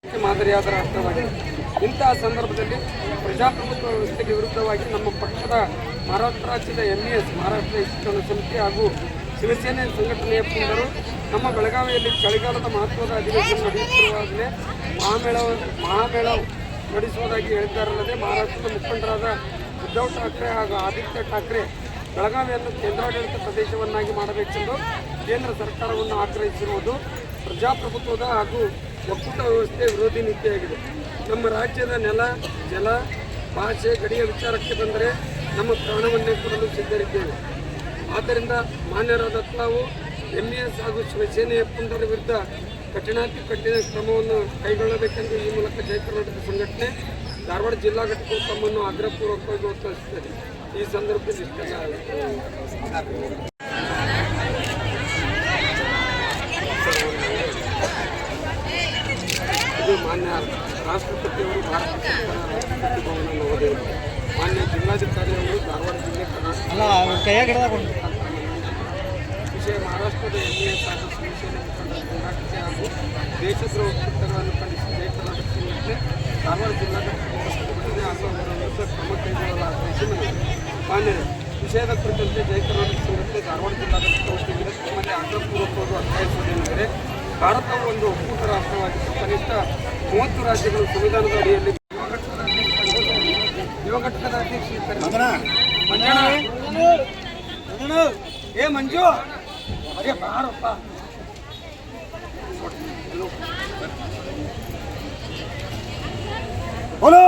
ಮಾದರಿಯಾದ ರಾಷ್ಟ್ರವಾಗಿದೆ. ಇಂತಹ ಸಂದರ್ಭದಲ್ಲಿ ಪ್ರಜಾಪ್ರಭುತ್ವ ವ್ಯವಸ್ಥೆಗೆ ವಿರುದ್ಧವಾಗಿ ನಮ್ಮ ಪಕ್ಷದ ಮಹಾರಾಷ್ಟ್ರ ರಾಜ್ಯದ MES ಮಹಾರಾಷ್ಟ್ರ ಶಿಕ್ಷಣ ಸಮಿತಿ ಹಾಗೂ ಶಿವಸೇನೆ ಸಂಘಟನೆಯ ಪುಂಡರು ನಮ್ಮ ಬೆಳಗಾವಿಯಲ್ಲಿ ಚಳಿಗಾಲದ ಮಹತ್ವದ ಅಧಿವೇಶನ ನಡೆಯುತ್ತಿರುವಾಗಲೇ ಮಹಾಮೇಳ ನಡೆಸುವುದಾಗಿ ಹೇಳಿದ್ದಾರಲ್ಲದೆ ಮಹಾರಾಷ್ಟ್ರದ ಮುಖಂಡರಾದ ಉದ್ಧವ್ ಠಾಕ್ರೆ ಹಾಗೂ ಆದಿತ್ಯ ಠಾಕ್ರೆ ಬೆಳಗಾವಿಯನ್ನು ಕೇಂದ್ರಾಡಳಿತ ಪ್ರದೇಶವನ್ನಾಗಿ ಮಾಡಬೇಕೆಂದು ಕೇಂದ್ರ ಸರ್ಕಾರವನ್ನು ಆಗ್ರಹಿಸಿರುವುದು ಪ್ರಜಾಪ್ರಭುತ್ವದ ಹಾಗೂ ಒಕ್ಕೂಟ ವ್ಯವಸ್ಥೆ ವಿರೋಧಿ ನೀತಿಯಾಗಿದೆ. ನಮ್ಮ ರಾಜ್ಯದ ನೆಲ, ಜಲ, ಭಾಷೆ, ಗಡಿಯ ವಿಚಾರಕ್ಕೆ ಬಂದರೆ ನಮ್ಮ ಪ್ರಾಣವನ್ನೇ ಕೊಡಲು ಸಿದ್ಧರಿದ್ದೇವೆ. ಆದ್ದರಿಂದ ಮಾನ್ಯರಾದ ತಾವು MES ಹಾಗೂ ಶಿವಸೇನೆಯ ಪುಂಡರ ವಿರುದ್ಧ ಕಠಿಣ ಕ್ರಮವನ್ನು ಕೈಗೊಳ್ಳಬೇಕೆಂದು ಈ ಮೂಲಕ ಜಯ ಕರ್ನಾಟಕ ಸಂಘಟನೆ ಧಾರವಾಡ ಜಿಲ್ಲಾ ಘಟಕವು ತಮ್ಮನ್ನು ಆಗ್ರಹಪೂರ್ವಕವಾಗಿ ಒತ್ತಾಯಿಸುತ್ತದೆ. ಈ ಸಂದರ್ಭದಲ್ಲಿ ಇದು ಮಾನ್ಯ ರಾಷ್ಟ್ರಪತಿಯವರು ಭಾರತ ಸರ್ಕಾರ ರಾಷ್ಟ್ರಪತಿ ಭವನವನ್ನು ಓದಿದರು. ಮಾನ್ಯ ಜಿಲ್ಲಾಧಿಕಾರಿಯವರು ಧಾರವಾಡ ಜಿಲ್ಲೆ ವಿಷಯ ಮಹಾರಾಷ್ಟ್ರದ MES ಹಾಗೂ ಶಿವಸೇನೆ ಮುಖಂಡರ ಹೋರಾಟಕ್ಕೆ ಹಾಗೂ ದೇಶದ್ರೋಹ ಕೃತ್ಯಗಳನ್ನು ಖಂಡಿಸಿ ಜಯ ಕರ್ನಾಟಕ ಸಂಘಟನೆ ಧಾರವಾಡ ಜಿಲ್ಲಾ ಘಟಕದ ಹಾಗೂ ಅವರ ವಿರುದ್ಧ ಕ್ರಮ ಕೈಗೊಳ್ಳಲು ಆಗ್ರಹಿಸಿ ಮಾನ್ಯ ವಿಷಯದ ಕುರಿತಂತೆ ಜಯ ಕರ್ನಾಟಕ ಸಂಘಟನೆ ಧಾರವಾಡ ಜಿಲ್ಲಾ ಘಟಕದ ತಮ್ಮಲ್ಲಿ ಆಗ್ರಹಪೂರ್ವಕವಾಗಿ ಒತ್ತಾಯಿಸುವುದೇನೆಂದರೆ ಭಾರತವು ಒಂದು ಒಕ್ಕೂಟ ರಾಷ್ಟ್ರವಾಗಿದ್ದು ಕನಿಷ್ಠ 30 ರಾಜ್ಯಗಳು ಸಂವಿಧಾನದ ಅಡಿಯಲ್ಲಿ ಯುವ ಘಟಕದ ಅಧ್ಯಕ್ಷ ಮಂಜು ಅದೇ ಬಾರಪ್ಪ बोलो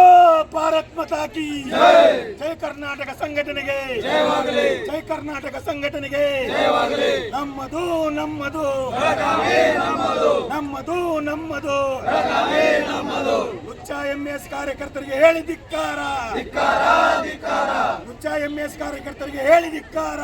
भारत माता की जय कर्नाटक संघटನೆಗೆ जय कर्नाटक संघटನೆಗೆ ನಮ್ಮದು ನಮ್ಮದು ನಮ್ಮದು ನಮ್ಮದು ಹುಚ್ಚ MES ಕಾರ್ಯಕರ್ತರಿಗೆ ಹೇಳಿ ಧಿಕ್ಕಾರ, ಹುಚ್ಚ MES ಕಾರ್ಯಕರ್ತರಿಗೆ ಹೇಳಿ ಧಿಕ್ಕಾರ.